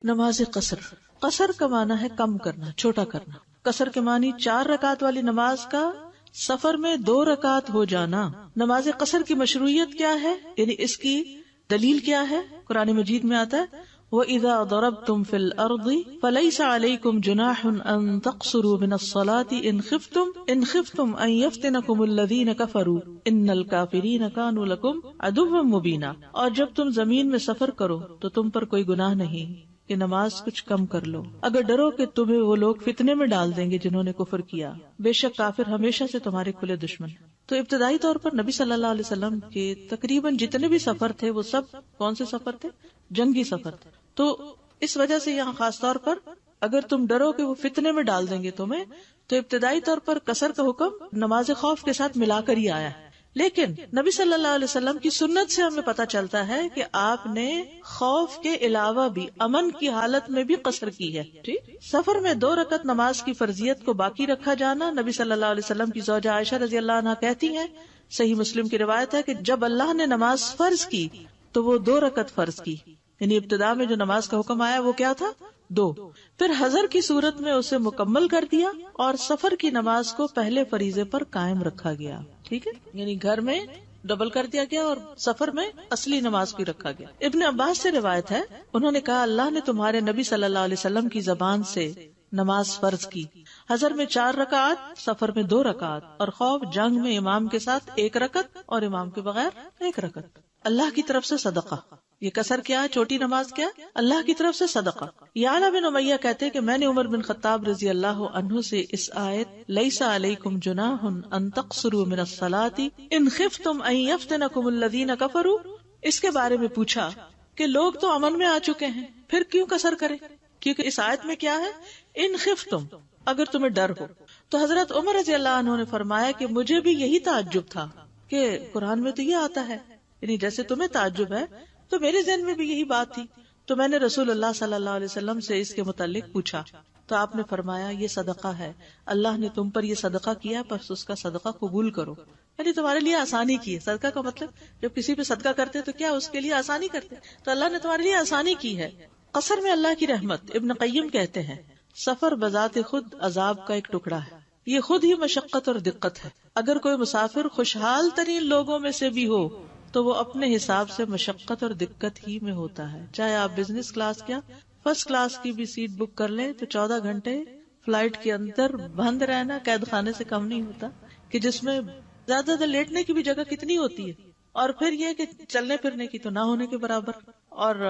نماز قصر. قصر کا معنی ہے کم کرنا، چھوٹا کرنا. قصر کے معنی 4 رکعت والی نماز کا سفر میں 2 رکعت ہو جانا. نماز قصر کی مشروعیت کیا ہے، یعنی اس کی دلیل کیا ہے؟ قرآن مجید میں آتا ہے وَإِذَا ضَرَبْتُمْ فِي الْأَرْضِ فَلَيْسَ عَلَيْكُمْ جُنَاحٌ أَن تَقْصُرُوا مِنَ الصَّلَاةِ إِنْ خِفْتُمْ أَن يَفْتِنَكُمُ الَّذِينَ كَفَرُوا إِنَّ الْكَافِرِينَ كَانُوا لَكُمْ عَدُوًّا مُبِينًا. اور جب تم زمین میں سفر کرو تو تم پر کوئی گناہ نہیں کہ نماز کچھ کم کر لو، اگر ڈرو کہ تمہیں وہ لوگ فتنے میں ڈال دیں گے جنہوں نے کفر کیا، بے شک کافر ہمیشہ سے تمہارے کھلے دشمن. تو ابتدائی طور پر نبی صلی اللہ علیہ وسلم کے تقریباً جتنے بھی سفر تھے وہ سب کون سے سفر تھے؟ جنگی سفر تھے. تو اس وجہ سے یہاں خاص طور پر اگر تم ڈرو کہ وہ فتنے میں ڈال دیں گے تمہیں، تو ابتدائی طور پر قصر کا حکم نماز خوف کے ساتھ ملا کر ہی آیا ہے. لیکن نبی صلی اللہ علیہ وسلم کی سنت سے ہمیں پتہ چلتا ہے کہ آپ نے خوف کے علاوہ بھی امن کی حالت میں بھی قصر کی ہے. ٹھیک، سفر میں 2 رکعت نماز کی فرضیت کو باقی رکھا جانا. نبی صلی اللہ علیہ وسلم کی زوجہ عائشہ رضی اللہ عنہا کہتی ہیں، صحیح مسلم کی روایت ہے کہ جب اللہ نے نماز فرض کی تو وہ 2 رکعت فرض کی، یعنی ابتدا میں جو نماز کا حکم آیا وہ کیا تھا؟ 2. پھر حضر کی صورت میں اسے مکمل کر دیا اور سفر کی نماز کو پہلے فریضے پر قائم رکھا گیا. ٹھیک ہے، یعنی گھر میں ڈبل کر دیا گیا اور سفر میں اصلی نماز بھی رکھا گیا. ابن عباس سے روایت ہے، انہوں نے کہا اللہ نے تمہارے نبی صلی اللہ علیہ وسلم کی زبان سے نماز فرض کی. حضر میں 4 رکعات، سفر میں 2 رکعات، اور خوف جنگ میں امام کے ساتھ 1 رکعت اور امام کے بغیر 1 رکعت. اللہ کی طرف سے صدقہ. یہ قصر کیا ہے؟ چھوٹی نماز کیا؟ اللہ کی طرف سے صدقہ. یعلا بن امیہ کہتے کہ میں نے عمر بن خطاب رضی اللہ عنہ سے اس آیت لیس علیکم جناح ان تقصروا من الصلاة ان خفتم ان یفتنکم الذین کفروا، اس کے بارے میں پوچھا کہ لوگ تو امن میں آ چکے ہیں، پھر کیوں قصر کریں؟ کیونکہ اس آیت میں کیا ہے؟ ان خفتم، اگر تمہیں ڈر ہو. تو حضرت عمر رضی اللہ عنہ نے فرمایا کہ مجھے بھی یہی تعجب تھا کہ قرآن میں تو یہ آتا ہے، یعنی جیسے تمہیں تعجب ہے تو میرے ذہن میں بھی یہی بات تھی. تو میں نے رسول اللہ صلی اللہ علیہ وسلم سے اس کے متعلق پوچھا تو آپ نے فرمایا یہ صدقہ ہے، اللہ نے تم پر یہ صدقہ کیا، پس اس کا صدقہ قبول کرو. یعنی تمہارے لیے آسانی کی ہے. صدقہ کا مطلب جب کسی پہ صدقہ کرتے تو کیا اس کے لیے آسانی کرتے، تو اللہ نے تمہارے لیے آسانی کی ہے. قصر میں اللہ کی رحمت. ابن قیم کہتے ہیں سفر بذات خود عذاب کا ایک ٹکڑا ہے، یہ خود ہی مشقت اور دقت ہے. اگر کوئی مسافر خوشحال ترین لوگوں میں سے بھی ہو تو وہ اپنے حساب سے مشقت اور دقت ہی میں ہوتا ہے. چاہے آپ بزنس کلاس کیا فرسٹ کلاس کی بھی سیٹ بک کر لیں تو 14 گھنٹے فلائٹ کے اندر بند رہنا قید خانے سے کم نہیں ہوتا، کہ جس میں زیادہ تر لیٹنے کی بھی جگہ کتنی ہوتی ہے، اور پھر یہ کہ چلنے پھرنے کی تو نہ ہونے کے برابر، اور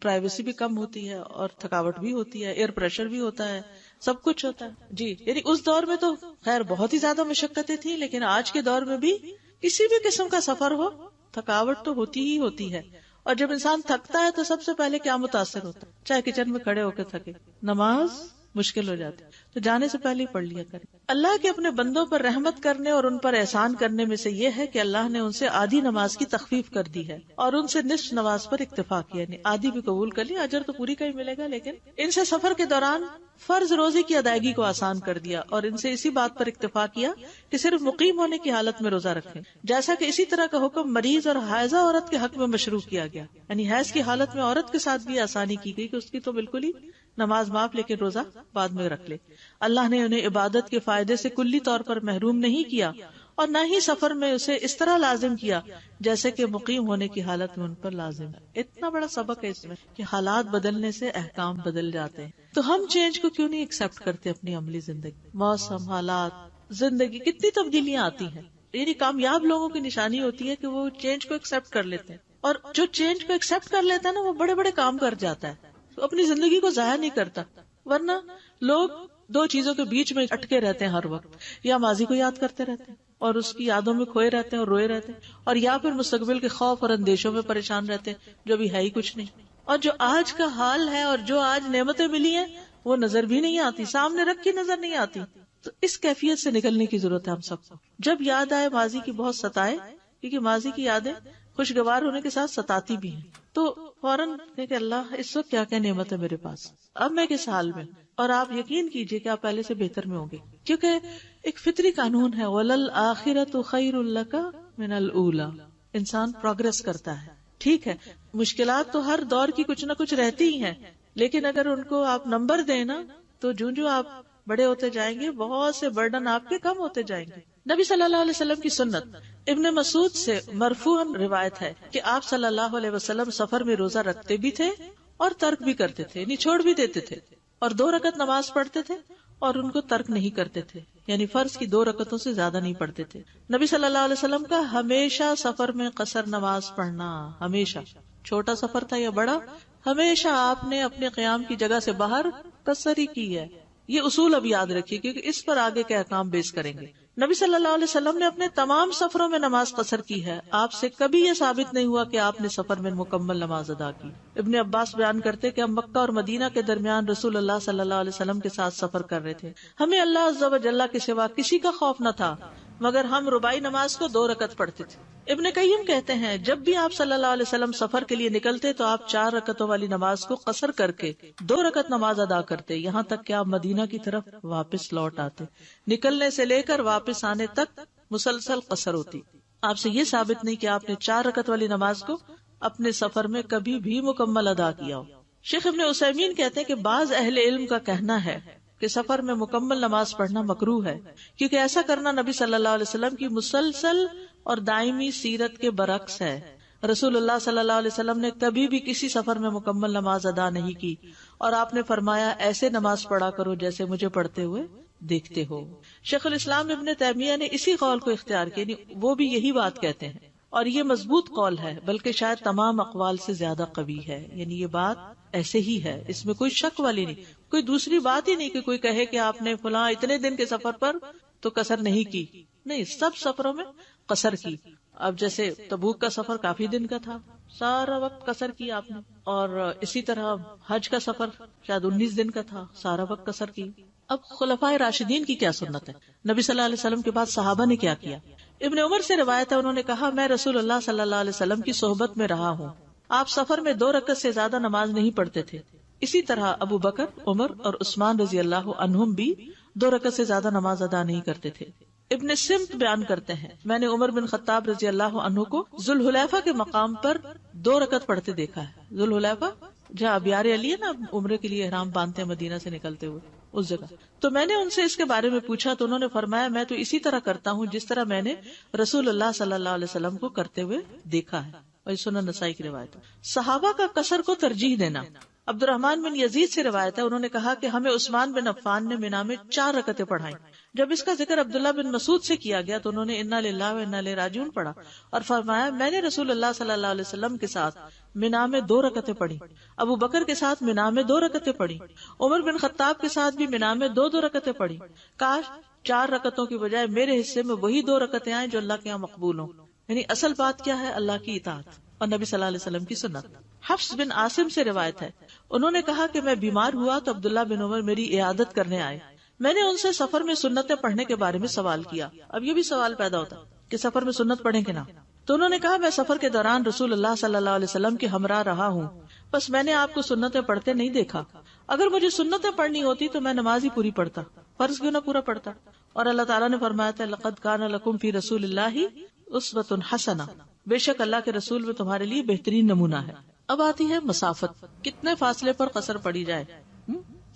پرائیویسی بھی کم ہوتی ہے، اور تھکاوٹ بھی ہوتی ہے، ایئر پریشر بھی ہوتا ہے، سب کچھ ہوتا ہے. جی، یعنی اس دور میں تو خیر بہت ہی زیادہ مشقتیں تھیں، لیکن آج کے دور میں بھی کسی بھی قسم کا سفر ہو تھکاوٹ تو ہوتی ہی ہوتی ہے. اور جب انسان تھکتا ہے تو سب سے پہلے کیا متاثر ہوتا ہے؟ چاہے کچن میں کھڑے ہو کے تھکے، نماز مشکل ہو جاتی، تو جانے سے پہلے ہی پڑھ لیا کرے. اللہ کے اپنے بندوں پر رحمت کرنے اور ان پر احسان کرنے میں سے یہ ہے کہ اللہ نے ان سے آدھی نماز کی تخفیف کر دی ہے اور ان سے نصف نماز پر اکتفا کیا، یعنی آدھی بھی قبول کر لی، اجر تو پوری کا ہی ملے گا، لیکن ان سے سفر کے دوران فرض روزے کی ادائیگی کو آسان کر دیا اور ان سے اسی بات پر اکتفا کیا کہ صرف مقیم ہونے کی حالت میں روزہ رکھیں، جیسا کہ اسی طرح کا حکم مریض اور حائضہ عورت کے حق میں مشروع کیا گیا. یعنی حیض کی حالت میں عورت کے ساتھ بھی آسانی کی گئی کہ اس کی تو بالکل ہی نماز معاف، لیکن روزہ بعد میں رکھ لے. اللہ نے انہیں عبادت کے فائدے سے کلی طور پر محروم نہیں کیا اور نہ ہی سفر میں اسے اس طرح لازم کیا جیسے کہ مقیم ہونے کی حالت میں ان پر لازم ہے. اتنا بڑا سبق ہے اس میں کہ حالات بدلنے سے احکام بدل جاتے ہیں. تو ہم چینج کو کیوں نہیں ایکسپٹ کرتے اپنی عملی زندگی؟ موسم، حالات، زندگی، کتنی تبدیلیاں آتی ہیں. یعنی کامیاب لوگوں کی نشانی ہوتی ہے کہ وہ چینج کو ایکسپٹ کر لیتے ہیں، اور جو چینج کو ایکسپٹ کر لیتا ہے نا وہ بڑے بڑے کام کر جاتا ہے، اپنی زندگی کو ضائع نہیں کرتا. ورنہ لوگ 2 چیزوں کے بیچ میں اٹکے رہتے ہیں ہر وقت، یا ماضی کو یاد کرتے رہتے ہیں اور اس کی یادوں میں کھوئے رہتے ہیں اور روئے رہتے ہیں، اور یا پھر مستقبل کے خوف اور اندیشوں میں پریشان رہتے ہیں جو بھی ہے ہی کچھ نہیں. اور جو آج کا حال ہے اور جو آج نعمتیں ملی ہیں وہ نظر بھی نہیں آتی، سامنے رکھی نظر نہیں آتی. تو اس کیفیت سے نکلنے کی ضرورت ہے ہم سب کو. جب یاد آئے ماضی کی بہت ستائے، کیونکہ ماضی کی یادیں خوشگوار ہونے کے ساتھ ستاتی بھی ہیں، تو فوراً کہ اللہ اس وقت کیا کیا نعمت ہے میرے پاس، اب میں کس حال میں. اور آپ یقین کیجئے کہ آپ پہلے سے بہتر میں ہوں گے، کیونکہ ایک فطری قانون ہے وَلَلْآخِرَةُ خَيْرٌ لَكَ مِنَ الْأُولَى. انسان پروگرس کرتا ہے. ٹھیک ہے، مشکلات تو ہر دور کی کچھ نہ کچھ رہتی ہی ہیں، لیکن اگر ان کو آپ نمبر دیں نا تو جو آپ بڑے ہوتے جائیں گے بہت سے برڈن آپ کے کم ہوتے جائیں گے. نبی صلی اللہ علیہ وسلم کی سنت ابن مسعود سے مرفوعاً روایت ہے کہ آپ صلی اللہ علیہ وسلم سفر میں روزہ رکھتے بھی تھے اور ترک بھی کرتے تھے، یعنی چھوڑ بھی دیتے تھے، اور 2 رکعت نماز پڑھتے تھے اور ان کو ترک نہیں کرتے تھے، یعنی فرض کی 2 رکعتوں سے زیادہ نہیں پڑھتے تھے. نبی صلی اللہ علیہ وسلم کا ہمیشہ سفر میں قصر نماز پڑھنا، ہمیشہ، چھوٹا سفر تھا یا بڑا، ہمیشہ آپ نے اپنے قیام کی جگہ سے باہر قصر ہی کی ہے. یہ اصول اب یاد رکھیے کیونکہ اس پر آگے کے احکام بیس کریں گے. نبی صلی اللہ علیہ وسلم نے اپنے تمام سفروں میں نماز قصر کی ہے. آپ سے کبھی یہ ثابت نہیں ہوا کہ آپ نے سفر میں مکمل نماز ادا کی. ابن عباس بیان کرتے کہ ہم مکہ اور مدینہ کے درمیان رسول اللہ صلی اللہ علیہ وسلم کے ساتھ سفر کر رہے تھے. ہمیں اللہ عز و جل کے سوا کسی کا خوف نہ تھا مگر ہم رباعی نماز کو 2 رکعت پڑھتے تھے. ابن قیم کہتے ہیں جب بھی آپ صلی اللہ علیہ وسلم سفر کے لیے نکلتے تو آپ 4 رکعتوں والی نماز کو قصر کر کے 2 رکعت نماز ادا کرتے، یہاں تک کہ آپ مدینہ کی طرف واپس لوٹ آتے. نکلنے سے لے کر واپس آنے تک مسلسل قصر ہوتی. آپ سے یہ ثابت نہیں کہ آپ نے 4 رکعت والی نماز کو اپنے سفر میں کبھی بھی مکمل ادا کیا ہو. شیخ ابن عثیمین کہتے ہیں کہ بعض اہل علم کا کہنا ہے کہ سفر میں مکمل نماز پڑھنا مکروہ ہے، کیونکہ ایسا کرنا نبی صلی اللہ علیہ وسلم کی مسلسل اور دائمی سیرت کے برعکس ہے. رسول اللہ صلی اللہ علیہ وسلم نے کبھی بھی کسی سفر میں مکمل نماز ادا نہیں کی، اور آپ نے فرمایا ایسے نماز پڑھا کرو جیسے مجھے پڑھتے ہوئے دیکھتے ہو. شیخ الاسلام ابن تیمیہ نے اسی قول کو اختیار کیا، وہ بھی یہی بات کہتے ہیں، اور یہ مضبوط قول ہے، بلکہ شاید تمام اقوال سے زیادہ قوی ہے. یعنی یہ بات ایسے ہی ہے، اس میں کوئی شک والی نہیں، کوئی دوسری بات ہی نہیں کہ کوئی کہے کہ آپ نے فلاں اتنے دن کے سفر پر تو قصر نہیں کی. نہیں، سب سفروں میں قصر کی. اب جیسے تبوک کا سفر کافی دن کا تھا، سارا وقت قصر کیا آپ نے، اور اسی طرح حج کا سفر شاید 19 دن کا تھا، سارا وقت قصر کی. اب خلفائے راشدین کی کیا سنت ہے، نبی صلی اللہ علیہ وسلم کے بعد صحابہ نے کیا کیا. ابن عمر سے روایت ہے، انہوں نے کہا میں رسول اللہ صلی اللہ علیہ وسلم کی صحبت میں رہا ہوں، آپ سفر میں 2 رکعت سے زیادہ نماز نہیں پڑھتے تھے. اسی طرح ابو بکر، عمر اور عثمان رضی اللہ عنہم بھی 2 رکعت سے زیادہ نماز ادا نہیں کرتے تھے. ابن سمت بیان کرتے ہیں میں نے عمر بن خطاب رضی اللہ عنہ کو ذوالحلیفہ کے مقام پر 2 رکعت پڑھتے دیکھا ہے. ذوالحلیفہ جہاں ابیار علی ہے نا، عمرے کے لیے احرام باندھتے ہیں مدینہ سے نکلتے ہوئے، اس جگہ. تو میں نے ان سے اس کے بارے میں پوچھا تو انہوں نے فرمایا میں تو اسی طرح کرتا ہوں جس طرح میں نے رسول اللہ صلی اللہ علیہ وسلم کو کرتے ہوئے دیکھا ہے. اور سنن نسائی کی روایت ہے. صحابہ کا قصر کو ترجیح دینا. عبد الرحمن بن یزید سے روایت ہے، انہوں نے کہا کہ ہمیں عثمان بن عفان نے مینا میں 4 رکعتیں پڑھائیں. جب اس کا ذکر عبداللہ بن مسعود سے کیا گیا تو انہوں نے انا للہ و انا الیہ راجعون پڑھا اور فرمایا میں نے رسول اللہ صلی اللہ علیہ وسلم کے ساتھ مینا میں 2 رکعتیں پڑھی، ابو بکر کے ساتھ مینا میں 2 رکعتیں پڑھی، عمر بن خطاب کے ساتھ بھی مینا میں 2 رکعتیں پڑھی. کاش 4 رکعتوں کی بجائے میرے حصے میں وہی 2 رکعتیں آئیں جو اللہ کے یہاں مقبول ہوں. یعنی اصل بات کیا ہے، اللہ کی اطاعت اور نبی صلی اللہ علیہ وسلم کی سنت. حفص بن عاصم سے روایت ہے، انہوں نے کہا کہ میں بیمار ہوا تو عبداللہ بن عمر میری عیادت کرنے آئے. میں نے ان سے سفر میں سنتیں پڑھنے کے بارے میں سوال کیا. اب یہ بھی سوال پیدا ہوتا کہ سفر میں سنت پڑھیں کہ نہ، تو انہوں نے کہا میں سفر کے دوران رسول اللہ صلی اللہ علیہ وسلم کے ہمراہ رہا ہوں، بس میں نے آپ کو سنتیں پڑھتے نہیں دیکھا. اگر مجھے سنتیں پڑھنی ہوتی تو میں نماز ہی پوری پڑھتا، فرض کیوں نہ پورا پڑھتا. اور اللہ تعالیٰ نے فرمایا تھا لقد کان لکم فی رسول اللہ اسوۃ حسنہ، بے شک اللہ کے رسول میں تمہارے لیے بہترین نمونہ ہے. اب آتی ہے مسافت، کتنے فاصلے پر قصر پڑی جائے.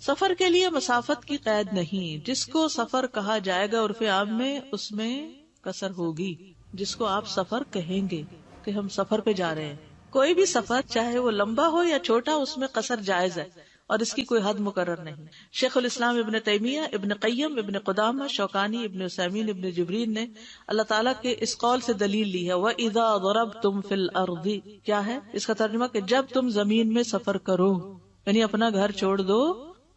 سفر کے لیے مسافت کی قید نہیں، جس کو سفر کہا جائے گا عرف عام میں اس میں قصر ہوگی. جس کو آپ سفر کہیں گے کہ ہم سفر پہ جا رہے ہیں، کوئی بھی سفر چاہے وہ لمبا ہو یا چھوٹا اس میں قصر جائز ہے اور اس کی کوئی حد مقرر نہیں. شیخ الاسلام ابن تیمیہ، ابن قیم، ابن قدامہ، شوکانی، ابن عثیمین، ابن جبرین نے اللہ تعالیٰ کے اس قول سے دلیل لی ہے وَإِذَا ضَرَبْتُمْ فِي الْأَرْضِ، کیا ہے اس کا ترجمہ کہ جب تم زمین میں سفر کرو، یعنی اپنا گھر چھوڑ دو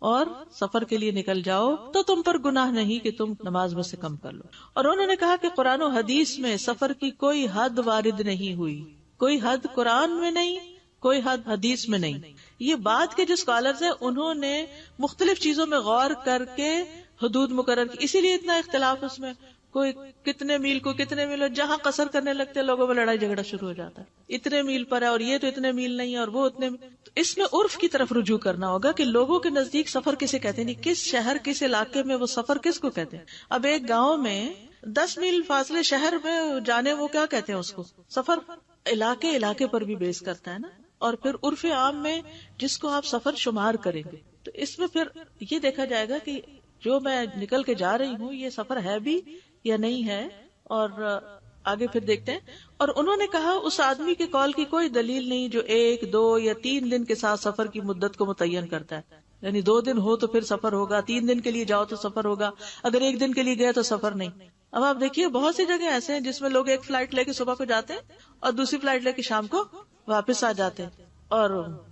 اور سفر کے لیے نکل جاؤ تو تم پر گناہ نہیں کہ تم نماز میں سے کم کر لو. اور انہوں نے کہا کہ قرآن و حدیث میں سفر کی کوئی حد وارد نہیں ہوئی، کوئی حد قرآن میں نہیں، کوئی حد حدیث میں نہیں. یہ بات کے جو اسکالرز ہیں انہوں نے مختلف چیزوں میں غور کر کے حدود مقرر کی، اسی لیے اتنا اختلاف اس میں، کوئی کتنے میل کو کتنے میل، جہاں قصر کرنے لگتے لوگوں میں لڑائی جھگڑا شروع ہو جاتا ہے، اتنے میل پر ہے اور یہ تو اتنے میل نہیں ہے اور وہ اتنے. اس میں عرف کی طرف رجوع کرنا ہوگا کہ لوگوں کے نزدیک سفر کسے کہتے ہیں، کس شہر کس علاقے میں وہ سفر کس کو کہتے ہیں. اب ایک گاؤں میں 10 میل فاصلے شہر میں جانے وہ کیا کہتے ہیں اس کو سفر. علاقے پر بھی بیس کرتا ہے نا. اور پھر عرف عام میں جس کو آپ سفر شمار کریں گے. تو اس میں پھر یہ دیکھا جائے گا کہ جو میں نکل کے جا رہی ہوں یہ سفر ہے بھی یا نہیں ہے، اور آگے پھر دیکھتے ہیں. اور انہوں نے کہا اس آدمی کے قول کی کوئی دلیل نہیں جو 1، 2 یا 3 دن کے ساتھ سفر کی مدت کو متعین کرتا ہے. یعنی 2 دن ہو تو پھر سفر ہوگا، 3 دن کے لیے جاؤ تو سفر ہوگا، اگر 1 دن کے لیے گئے تو سفر نہیں. اب آپ دیکھیے بہت سی جگہ ایسے ہیں جس میں لوگ ایک فلائٹ لے کے صبح کو جاتے ہیں اور دوسری فلائٹ لے کے شام کو واپس آ جاتے ہیں، اور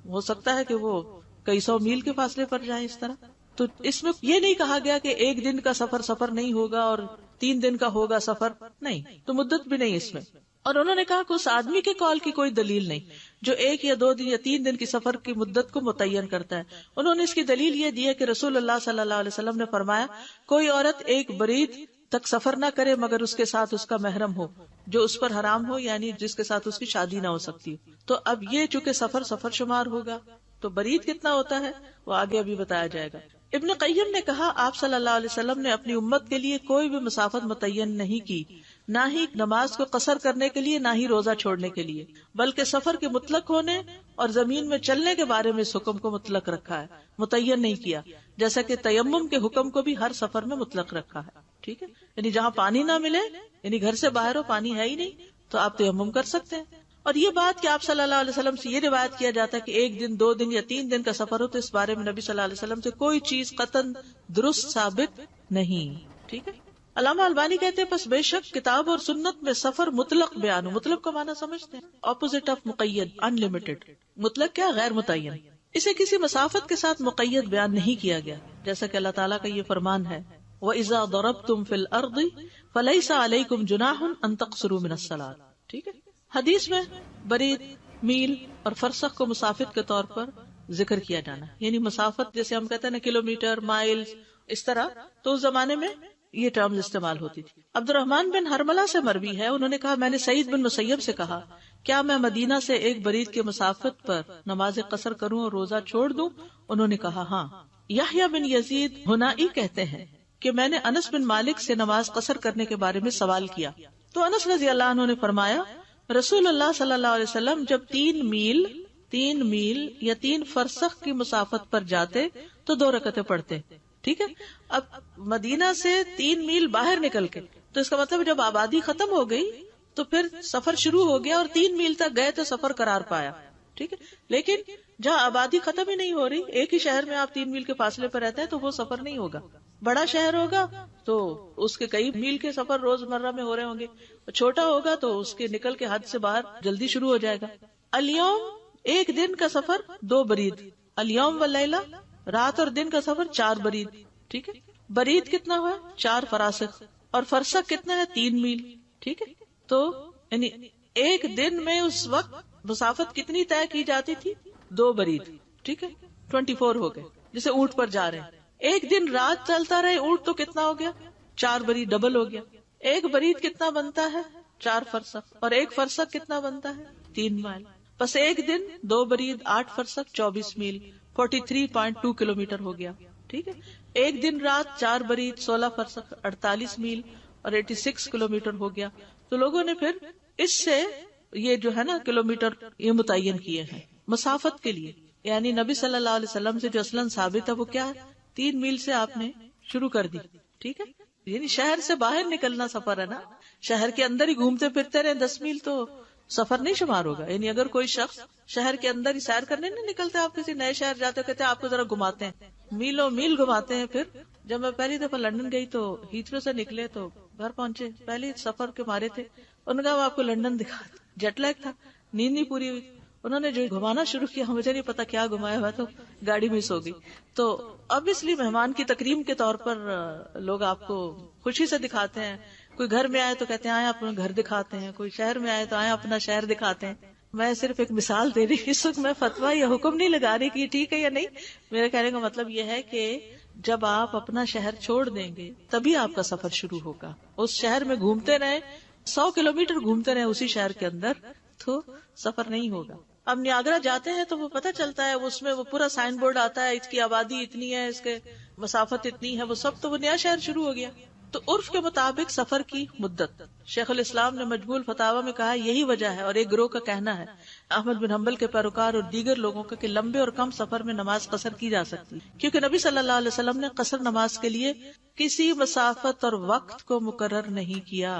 ہو سکتا ہے کہ وہ کئی 100 میل کے فاصلے پر جائیں اس طرح. تو اس میں یہ نہیں کہا گیا کہ 1 دن کا سفر نہیں ہوگا اور 3 دن کا ہوگا سفر، نہیں، تو مدت بھی نہیں اس میں. اور انہوں نے کہا کہ اس آدمی کے قول کی کوئی دلیل نہیں جو 1 یا 2 دن یا 3 دن کی سفر کی مدت کو متعین کرتا ہے. انہوں نے اس کی دلیل یہ دی ہے کہ رسول اللہ صلی اللہ علیہ وسلم نے فرمایا کوئی عورت 1 برید تک سفر نہ کرے مگر اس کے ساتھ اس کا محرم ہو جو اس پر حرام ہو، یعنی جس کے ساتھ اس کی شادی نہ ہو سکتی. تو اب یہ چونکہ سفر شمار ہوگا تو برید کتنا ہوتا ہے وہ آگے ابھی بتایا جائے گا. ابن قیم نے کہا آپ صلی اللہ علیہ وسلم نے اپنی امت کے لیے کوئی بھی مسافت متعین نہیں کی، نہ ہی نماز کو قصر کرنے کے لیے، نہ ہی روزہ چھوڑنے کے لیے، بلکہ سفر کے مطلق ہونے اور زمین میں چلنے کے بارے میں اس حکم کو مطلق رکھا ہے، متعین نہیں کیا، جیسا کہ تیمم کے حکم کو بھی ہر سفر میں مطلق رکھا ہے. ٹھیک ہے، یعنی جہاں پانی نہ ملے، یعنی گھر سے باہر ہو پانی ہے ہی نہیں، تو آپ تیمم کر سکتے ہیں. اور یہ بات کہ آپ صلی اللہ علیہ وسلم سے یہ روایت کیا جاتا ہے کہ 1 دن 2 دن یا 3 دن کا سفر ہو، تو اس بارے میں نبی صلی اللہ علیہ وسلم سے کوئی چیز قطعاً درست ثابت نہیں. ٹھیک ہے. علامہ البانی کہتے ہیں پس بے شک کتاب اور سنت میں سفر مطلق بیان ہو. مطلق کا معنی سمجھتے ہیں؟ اپوزٹ آف مقید، انلمیٹڈ. مطلق کیا؟ غیر متعین. اسے کسی مسافت کے ساتھ مقید بیان نہیں کیا گیا، جیسا کہ اللہ تعالیٰ کا یہ فرمان ہے وَإِذَا ضَرَبْتُمْ فِي الْأَرْضِ فَلَيْسَ عَلَيْكُمْ جُنَاحٌ أَن تَقْصُرُوا مِنَ الصَّلَاةِ. ٹھیک ہے. حدیث میں برید، میل اور فرسخ کو مسافت کے طور پر ذکر کیا جانا، یعنی مسافت جیسے ہم کہتے ہیں نا کلومیٹر، مائل، اس طرح، تو اس زمانے میں یہ ٹرمز استعمال ہوتی تھی. عبد الرحمن بن ہرملہ سے مروی ہے، انہوں نے کہا میں نے سعید بن مسیب سے کہا کیا میں مدینہ سے 1 برید کے مسافت پر نماز قصر کروں اور روزہ چھوڑ دوں؟ انہوں نے کہا ہاں. یحییٰ بن یزید ہنائی کہتے ہیں کہ میں نے انس بن مالک سے نماز قصر کرنے کے بارے میں سوال کیا تو انس رضی اللہ عنہ نے فرمایا رسول اللہ صلی اللہ علیہ وسلم جب 3 میل یا 3 فرسخ کی مسافت پر جاتے تو 2 رکعتیں پڑھتے. ٹھیک ہے. اب مدینہ سے 3 میل باہر نکل کے، تو اس کا مطلب جب آبادی ختم ہو گئی تو پھر سفر شروع ہو گیا، اور 3 میل تک گئے تو سفر قرار پایا. ٹھیک ہے. لیکن جہاں آبادی ختم ہی نہیں ہو رہی، ایک ہی شہر میں آپ 3 میل کے فاصلے پر رہتے ہیں، تو وہ سفر نہیں ہوگا. بڑا شہر ہوگا تو اس کے کئی میل کے سفر روز مرہ میں ہو رہے ہوں گے، چھوٹا ہوگا تو اس کے نکل کے حد سے باہر جلدی شروع ہو جائے گا. الیوم 1 دن کا سفر 2 برید، الیوم واللیلہ رات اور دن کا سفر 4 برید. ٹھیک ہے. برید کتنا ہوا؟ 4 فراسخ، اور فرسخ کتنا ہے؟ 3 میل. ٹھیک ہے. تو یعنی 1 دن میں اس وقت مسافت کتنی طے کی جاتی تھی؟ 2 برید. ٹھیک ہے. 24 ہو گئے. جیسے اونٹ پر جا رہے ہیں، 1 دن رات چلتا رہے اونٹ تو کتنا ہو گیا؟ 4 برید، ڈبل ہو گیا. 1 برید کتنا بنتا ہے؟ 4 فرسخ، اور 1 فرسخ کتنا بنتا ہے؟ 3 مائل. بس 1 دن 2 برید 8 فرسخ 24 میل 43.2 کلومیٹر ہو گیا. ٹھیک ہے. 1 دن رات 4 برید 16 فرسخ 48 میل اور 86 کلومیٹر ہو گیا. تو لوگوں نے پھر اس سے یہ جو ہے نا کلومیٹر یہ متعین کیے ہیں مسافت کے لیے. یعنی نبی صلی اللہ علیہ وسلم سے جو اصلاً ثابت ہے وہ کیا ہے؟ 3 میل سے آپ نے شروع کر دی. ٹھیک ہے. یعنی شہر سے باہر نکلنا سفر ہے نا، شہر کے اندر ہی گھومتے پھرتے رہے 10 میل تو سفر نہیں شمار ہوگا. یعنی اگر کوئی شخص شہر کے اندر ہی سیر کرنے نہیں نکلتے، آپ کسی نئے شہر جاتے کہتے ہیں آپ کو ذرا گھماتے ہیں، میلوں میل گھماتے ہیں. پھر جب میں پہلی دفعہ لندن گئی تو ہیتھرو سے نکلے تو گھر پہنچے، پہلے سفر کے مارے تھے، انہوں نے کہا آپ کو لندن دکھا، جیٹ لیگ تھا، نیند نہیں پوری ہوئی. انہوں نے جو گھمانا شروع کیا مجھے نہیں پتا کیا گھمایا ہوا، تو گاڑی مس ہو گئی. تو اب اس لیے مہمان کی تکریم کے طور پر لوگ آپ کو خوشی سے دکھاتے ہیں. کوئی گھر میں آئے تو کہتے ہیں آئے اپنا گھر دکھاتے ہیں، کوئی شہر میں آئے تو آئے اپنا شہر دکھاتے ہیں. میں صرف ایک مثال دے رہی، اس وقت میں فتویٰ یا حکم نہیں لگا رہی کہ ٹھیک ہے یا نہیں. میرے کہنے کا مطلب یہ ہے کہ جب آپ اپنا شہر چھوڑ دیں گے تبھی آپ کا سفر شروع ہوگا. اس شہر میں گھومتے رہے 100 کلومیٹر گھومتے رہے اسی شہر کے اندر تو سفر نہیں ہوگا. اب نیاگرا جاتے ہیں تو وہ پتہ چلتا ہے، اس میں وہ پورا سائن بورڈ آتا ہے، اس کی آبادی اتنی ہے، اس کے مسافت اتنی ہے، وہ سب تو وہ نیا شہر شروع ہو گیا. تو عرف کے مطابق سفر کی مدت شیخ الاسلام نے مجموع الفتاوی میں کہا یہی وجہ ہے، اور ایک گروہ کا کہنا ہے احمد بن حنبل کے پیروکار اور دیگر لوگوں کا، کہ لمبے اور کم سفر میں نماز قصر کی جا سکتی، کیونکہ نبی صلی اللہ علیہ وسلم نے قصر نماز کے لیے کسی مسافت اور وقت کو مقرر نہیں کیا،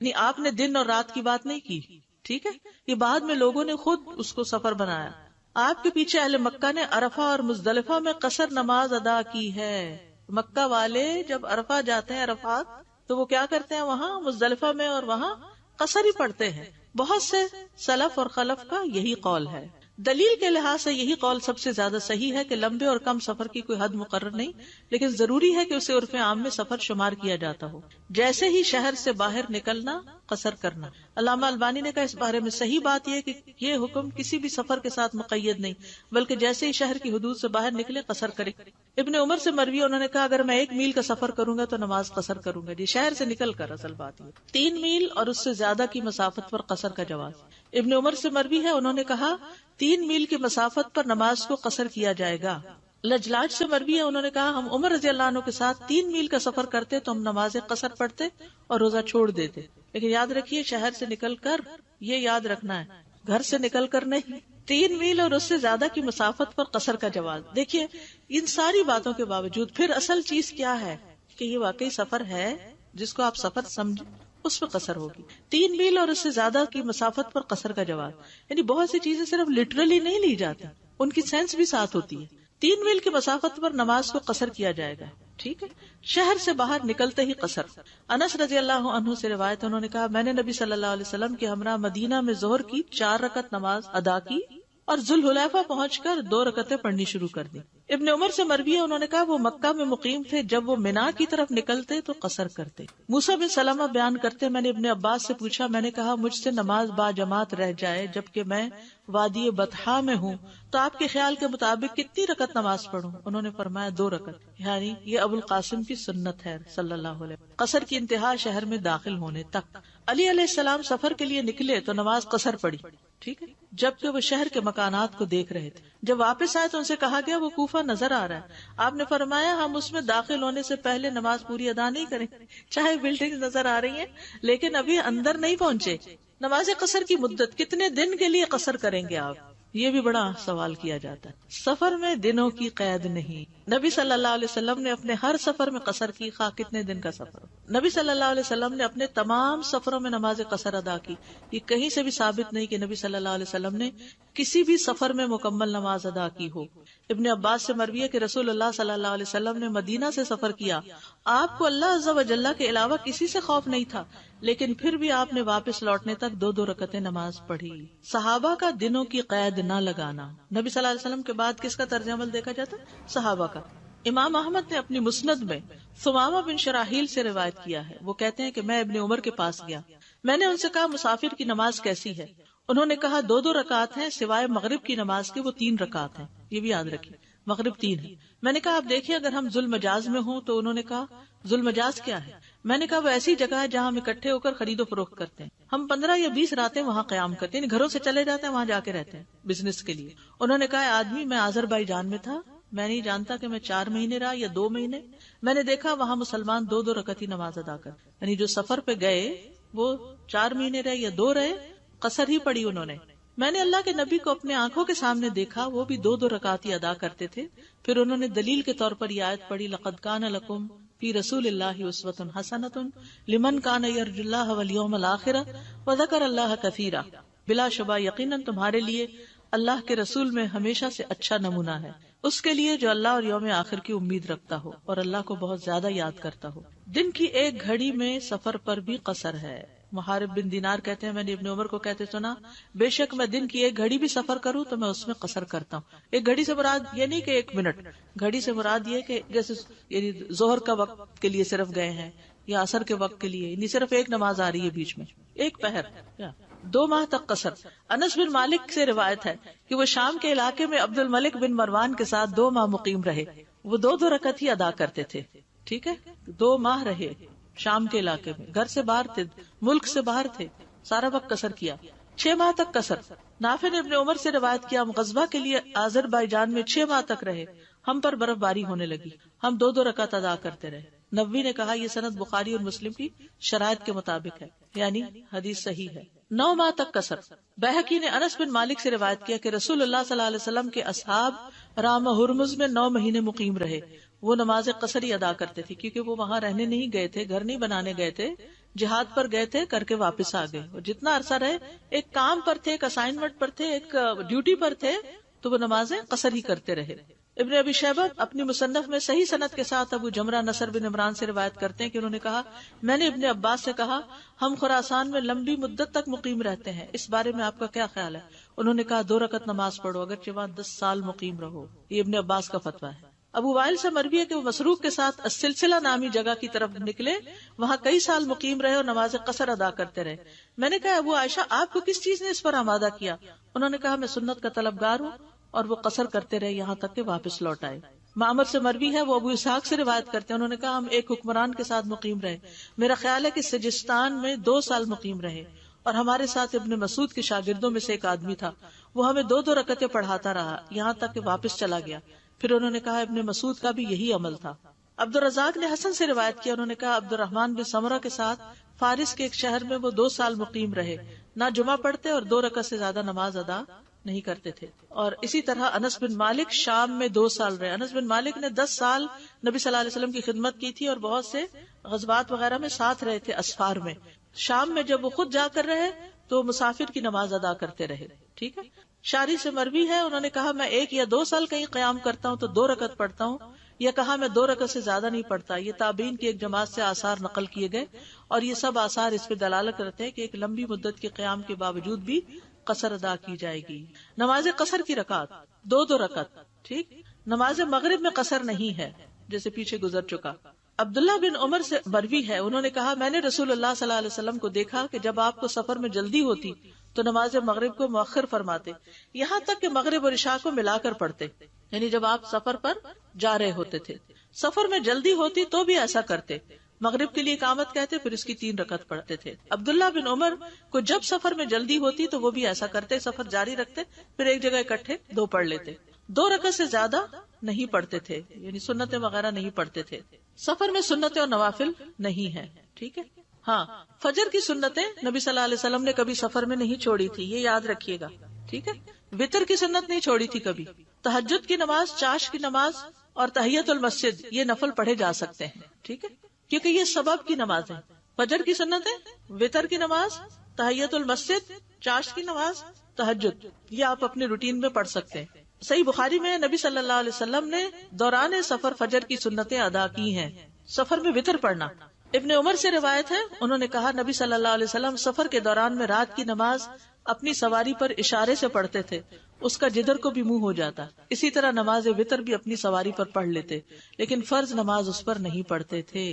یعنی آپ نے دن اور رات کی بات نہیں کی، ٹھیک ہے، یہ بعد میں لوگوں نے خود اس کو سفر بنایا۔ آپ کے پیچھے اہل مکہ نے عرفہ اور مزدلفہ میں قصر نماز ادا کی ہے۔ مکہ والے جب عرفہ جاتے ہیں عرفات تو وہ کیا کرتے ہیں، وہاں مزدلفہ میں اور وہاں قصر ہی پڑھتے ہیں۔ بہت سے سلف اور خلف کا یہی قول ہے۔ دلیل کے لحاظ سے یہی قول سب سے زیادہ صحیح ہے کہ لمبے اور کم سفر کی کوئی حد مقرر نہیں، لیکن ضروری ہے کہ اسے عرف عام میں سفر شمار کیا جاتا ہو، جیسے ہی شہر سے باہر نکلنا قصر کرنا۔ علامہ البانی نے کہا اس بارے میں صحیح بات یہ کہ یہ حکم کسی بھی سفر کے ساتھ مقید نہیں، بلکہ جیسے ہی شہر کی حدود سے باہر نکلے قصر کرے۔ ابن عمر سے مروی انہوں نے کہا اگر میں 1 میل کا سفر کروں گا تو نماز قصر کروں گا، جی شہر سے نکل کر، اصل بات یہ 3 میل اور اس سے زیادہ کی مسافت پر قصر کا جواز۔ ابن عمر سے مروی ہے انہوں نے کہا 3 میل کی مسافت پر نماز کو قصر کیا جائے گا۔ لجلاج سے مروی ہے انہوں نے کہا ہم عمر رضی اللہ عنہ کے ساتھ 3 میل کا سفر کرتے تو ہم نماز قصر پڑھتے اور روزہ چھوڑ دیتے، لیکن یاد رکھیے شہر سے نکل کر، یہ یاد رکھنا ہے، گھر سے نکل کر نہیں۔ 3 میل اور اس سے زیادہ کی مسافت پر قصر کا جواز۔ دیکھیے ان ساری باتوں کے باوجود پھر اصل چیز کیا ہے کہ یہ واقعی سفر ہے جس کو آپ سفر سمجھیں، اس پہ قصر ہوگی۔ 3 میل اور اس سے زیادہ کی مسافت پر قصر کا جواز، یعنی بہت سی چیزیں صرف لٹرلی نہیں لی جاتی، ان کی سینس بھی ساتھ ہوتی ہے۔ 3 میل کی مسافت پر نماز کو قصر کیا جائے گا، ٹھیک ہے، شہر سے باہر نکلتے ہی قصر۔ انس رضی اللہ عنہ سے روایت، انہوں نے کہا میں نے نبی صلی اللہ علیہ وسلم کے ہمراہ مدینہ میں ظہر کی 4 رکعت نماز ادا کی اور ذوالحلیفہ پہنچ کر 2 رکعتیں پڑھنی شروع کر دی۔ ابن عمر سے مروی ہے انہوں نے کہا وہ مکہ میں مقیم تھے، جب وہ منا کی طرف نکلتے تو قصر کرتے۔ موسیٰ بن سلمہ بیان کرتے میں نے ابن عباس سے پوچھا، میں نے کہا مجھ سے نماز با جماعت رہ جائے جبکہ میں وادی بطحا میں ہوں تو آپ کے خیال کے مطابق کتنی رکعت نماز پڑھوں؟ انہوں نے فرمایا 2 رکعت، یعنی یہ ابو القاسم کی سنت ہے صلی اللہ علیہ وسلم، قصر کی انتہا شہر میں داخل ہونے تک۔ علی علیہ السلام سفر کے لیے نکلے تو نماز قصر پڑھی، ٹھیک ہے، جبکہ وہ شہر کے مکانات کو دیکھ رہے تھے۔ جب واپس آئے تو ان سے کہا گیا وہ کوفہ نظر آ رہا ہے، آپ نے فرمایا ہم اس میں داخل ہونے سے پہلے نماز پوری ادا نہیں کریں، چاہے بلڈنگ نظر آ رہی ہیں لیکن ابھی اندر نہیں پہنچے۔ نماز قصر کی مدت کتنے دن کے لیے قصر کریں گے آپ؟ یہ بھی بڑا سوال کیا جاتا ہے۔ سفر میں دنوں کی قید نہیں، نبی صلی اللہ علیہ وسلم نے اپنے ہر سفر میں قصر کی، خواہ کتنے دن کا سفر ہو۔ نبی صلی اللہ علیہ وسلم نے اپنے تمام سفروں میں نماز قصر ادا کی، یہ کہیں سے بھی ثابت نہیں کہ نبی صلی اللہ علیہ وسلم نے کسی بھی سفر میں مکمل نماز ادا کی ہو۔ ابن عباس سے مروی ہے کہ رسول اللہ صلی اللہ علیہ وسلم نے مدینہ سے سفر کیا، آپ کو اللہ عز و جل کے علاوہ کسی سے خوف نہیں تھا، لیکن پھر بھی آپ نے واپس لوٹنے تک 2 رکعتیں نماز پڑھی۔ صحابہ کا دنوں کی قید نہ لگانا، نبی صلی اللہ علیہ وسلم کے بعد کس کا طرز عمل دیکھا جاتا؟ صحابہ کا۔ امام احمد نے اپنی مسند میں ثمامہ بن شراحیل سے روایت کیا ہے، وہ کہتے ہیں کہ میں ابن عمر کے پاس گیا، میں نے ان سے کہا مسافر کی نماز کیسی ہے؟ انہوں نے کہا 2 رکعت ہیں سوائے مغرب کی نماز کے، وہ 3 رکعت ہیں، یہ بھی یاد رکھیے، مغرب 3 ہے۔ میں نے کہا آپ دیکھیں اگر ہم ذوالمجاز میں ہوں تو انہوں نے کہا ذوالمجاز کیا ہے؟ میں نے کہا وہ ایسی جگہ ہے جہاں ہم اکٹھے ہو کر خرید و فروخت کرتے ہیں، ہم 15 یا 20 راتیں وہاں قیام کرتے ہیں، گھروں سے چلے جاتے ہیں وہاں جا کے رہتے ہیں بزنس کے لیے۔ انہوں نے کہا آدمی میں آذربائیجان میں تھا، میں نہیں جانتا کہ میں 4 مہینے رہا یا 2 مہینے، میں نے دیکھا وہاں مسلمان 2 رکعت ہی نماز ادا کر، یعنی جو سفر پہ گئے وہ 4 مہینے رہے یا 2 رہے، قصر ہی پڑی انہوں نے۔ میں نے اللہ کے نبی کو اپنے آنکھوں کے سامنے دیکھا، وہ بھی 2 رکعت ہی ادا کرتے تھے۔ پھر انہوں نے دلیل کے طور پر یہ آیت پڑھی لقد کان لکم فی رسول اللہ اسوۃ حسنۃ لمن کان یرجو اللہ والیوم الآخر وذکر اللہ کثیرا، بلا شبہ یقیناً تمہارے لیے اللہ کے رسول میں ہمیشہ سے اچھا نمونہ ہے اس کے لیے جو اللہ اور یوم آخر کی امید رکھتا ہو اور اللہ کو بہت زیادہ یاد کرتا ہو۔ دن کی 1 گھڑی میں سفر پر بھی قصر ہے۔ محارب بن دینار کہتے ہیں میں نے ابن عمر کو کہتے سنا بے شک میں دن کی 1 گھڑی بھی سفر کروں تو میں اس میں قصر کرتا ہوں۔ 1 گھڑی سے مراد یہ نہیں کہ 1 منٹ، گھڑی سے مراد یہ کہ جیسے یعنی ظہر کا وقت کے لیے صرف گئے ہیں یا عصر کے وقت کے لیے، یعنی صرف 1 نماز آ رہی ہے بیچ میں، 1 پہر، 2 ماہ تک قصر۔ انس بن مالک سے روایت ہے کہ وہ شام کے علاقے میں عبد الملک بن مروان کے ساتھ 2 ماہ مقیم رہے، وہ 2 رکعت ہی ادا کرتے تھے، ٹھیک ہے، 2 ماہ رہے شام کے علاقے میں، گھر سے باہر تھے، ملک سے باہر تھے، سارا وقت قصر کیا، 6 ماہ تک قصر۔ نافع نے ابن عمر سے روایت کیا ہم غزوہ کے لیے آذربائیجان میں 6 ماہ تک رہے، ہم پر برف باری ہونے لگی، ہم 2 رکعت ادا کرتے رہے، نبوی نے کہا یہ سند بخاری اور مسلم کی شرائط کے مطابق ہے، یعنی حدیث صحیح ہے۔ 9 ماہ تک قصر۔ بہقی نے انس بن مالک سے روایت کیا کہ رسول اللہ صلی اللہ علیہ وسلم کے اصحاب رام ہرمز میں 9 مہینے مقیم رہے۔ وہ نماز قصر ہی ادا کرتے تھے، کیونکہ وہ وہاں رہنے نہیں گئے تھے، گھر نہیں بنانے گئے تھے، جہاد پر گئے تھے، کر کے واپس آ گئے۔ اور جتنا عرصہ رہے، ایک کام پر تھے، ایک اسائنمنٹ پر تھے، ایک ڈیوٹی پر تھے، تو وہ نمازیں قصر ہی کرتے رہے۔ ابن ابی شیبہ اپنی مصنف میں صحیح سند کے ساتھ ابو جمرہ نصر بن عمران سے روایت کرتے ہیں کہ انہوں نے کہا میں نے ابن عباس سے کہا ہم خراسان میں لمبی مدت تک مقیم رہتے ہیں، اس بارے میں آپ کا کیا خیال ہے؟ انہوں نے کہا 2 رکعت نماز پڑھو اگرچہ وہاں 10 سال مقیم رہو۔ یہ ابن عباس کا فتویٰ ہے۔ ابو وائل سے مروی ہے کہ وہ مسروق کے ساتھ السلسلہ نامی جگہ کی طرف نکلے، وہاں کئی سال مقیم رہے اور نماز قصر ادا کرتے رہے۔ میں نے کہا ابو عائشہ آپ کو کس چیز نے اس پر آمادہ کیا؟ انہوں نے کہا میں سنت کا طلبگار ہوں، اور وہ قصر کرتے رہے یہاں تک کہ واپس لوٹ آئے۔ معمر سے مروی ہے، وہ ابو اسحاق سے روایت کرتے ہیں، انہوں نے کہا ہم ایک حکمران کے ساتھ مقیم رہے، میرا خیال ہے کہ سجستان میں 2 سال مقیم رہے، اور ہمارے ساتھ ابن مسعود کے شاگردوں میں سے ایک آدمی تھا، وہ ہمیں 2 رکعتیں پڑھاتا رہا یہاں تک کہ واپس چلا گیا۔ پھر انہوں نے کہا ابن مسعود کا بھی یہی عمل تھا۔ عبد الرزاق نے حسن سے روایت کیا، انہوں نے کہا عبد الرحمن بن سمرہ کے ساتھ فارس کے ایک شہر میں وہ 2 سال مقیم رہے، نہ جمعہ پڑھتے اور 2 رکعت سے زیادہ نماز ادا نہیں کرتے تھے۔ اور اسی طرح انس بن مالک شام میں 2 سال رہے۔ انس بن مالک نے 10 سال نبی صلی اللہ علیہ وسلم کی خدمت کی تھی اور بہت سے غزوات وغیرہ میں ساتھ رہے تھے، اسفار میں۔ شام میں جب وہ خود جا کر رہے تو مسافر کی نماز ادا کرتے رہے۔ ٹھیک ہے۔ شاری سے مروی ہے، انہوں نے کہا میں 1 یا 2 سال کہیں قیام کرتا ہوں تو 2 رکعت پڑھتا ہوں، یا کہا میں 2 رکعت سے زیادہ نہیں پڑھتا۔ یہ تابعین کی ایک جماعت سے آثار نقل کیے گئے، اور یہ سب آثار اس پہ دلالت کرتے ہیں کہ ایک لمبی مدت کے قیام کے باوجود بھی قصر ادا کی جائے گی۔ نماز قصر کی رکعت 2 رکعت۔ ٹھیک۔ نماز مغرب میں قصر نہیں ہے، جیسے پیچھے گزر چکا۔ عبداللہ بن عمر سے مروی ہے، انہوں نے کہا میں نے رسول اللہ صلی اللہ علیہ وسلم کو دیکھا کہ جب آپ کو سفر میں جلدی ہوتی تو نماز مغرب کو مؤخر فرماتے، یہاں تک کہ مغرب اور عشاء کو ملا کر پڑھتے، یعنی جب آپ سفر پر جا رہے ہوتے تھے۔ سفر میں جلدی ہوتی تو بھی ایسا کرتے، مغرب کے لیے اقامت کہتے پھر اس کی 3 رکعت پڑھتے تھے۔ عبداللہ بن عمر کو جب سفر میں جلدی ہوتی تو وہ بھی ایسا کرتے، سفر جاری رکھتے پھر ایک جگہ اکٹھے 2 پڑھ لیتے، 2 رکعت سے زیادہ نہیں پڑھتے تھے، یعنی سنتیں وغیرہ نہیں پڑھتے تھے۔ سفر میں سنتیں اور نوافل نہیں ہے۔ ٹھیک ہے۔ ہاں، فجر کی سنتیں نبی صلی اللہ علیہ وسلم نے کبھی سفر میں نہیں چھوڑی تھی، یہ یاد رکھیے گا۔ ٹھیک ہے۔ وتر کی سنت نہیں چھوڑی تھی کبھی۔ تہجد کی نماز، چاش کی نماز اور تحیت المسجد یہ نفل پڑھے جا سکتے ہیں۔ ٹھیک ہے، کیونکہ یہ سبب کی نماز ہے۔ فجر کی سنتیں، وتر کی نماز، تحیت المسجد، چاش کی نماز، تہجد، یہ آپ اپنے روٹین میں پڑھ سکتے ہیں۔ صحیح بخاری میں نبی صلی اللہ علیہ وسلم نے دوران سفر فجر کی سنتیں ادا کی ہیں۔ سفر میں وتر پڑھنا۔ ابن عمر سے روایت ہے، انہوں نے کہا نبی صلی اللہ علیہ وسلم سفر کے دوران میں رات کی نماز اپنی سواری پر اشارے سے پڑھتے تھے، اس کا جدر کو بھی منہ ہو جاتا۔ اسی طرح نماز وتر بھی اپنی سواری پر پڑھ لیتے، لیکن فرض نماز اس پر نہیں پڑھتے تھے۔